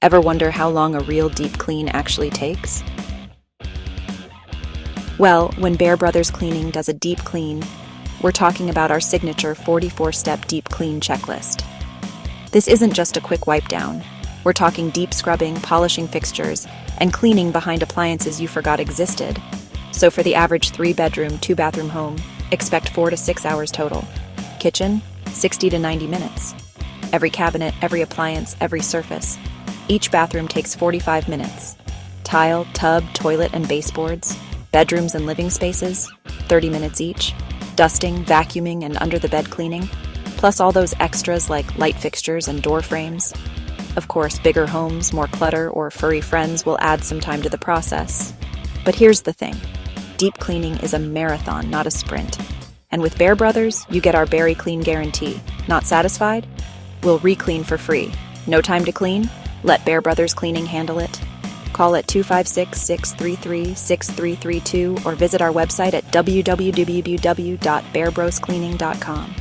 Ever wonder how long a real deep clean actually takes? Well, when Bear Brothers Cleaning does a deep clean, we're talking about our signature 44-step deep clean checklist. This isn't just a quick wipe down. We're talking deep scrubbing, polishing fixtures, and cleaning behind appliances you forgot existed. So for the average 3-bedroom, 2-bathroom home, expect 4 to 6 hours total. Kitchen, 60 to 90 minutes. Every cabinet, every appliance, every surface. Each bathroom takes 45 minutes. Tile, tub, toilet, and baseboards. Bedrooms and living spaces, 30 minutes each. Dusting, vacuuming, and under-the-bed cleaning. Plus all those extras like light fixtures and door frames. Of course, bigger homes, more clutter, or furry friends will add some time to the process. But here's the thing. Deep cleaning is a marathon, not a sprint. And with Bear Brothers, you get our Berry Clean guarantee. Not satisfied? We'll re-clean for free. No time to clean? Let Bear Brothers Cleaning handle it. Call at 256-633-6332 or visit our website at www.bearbroscleaning.com.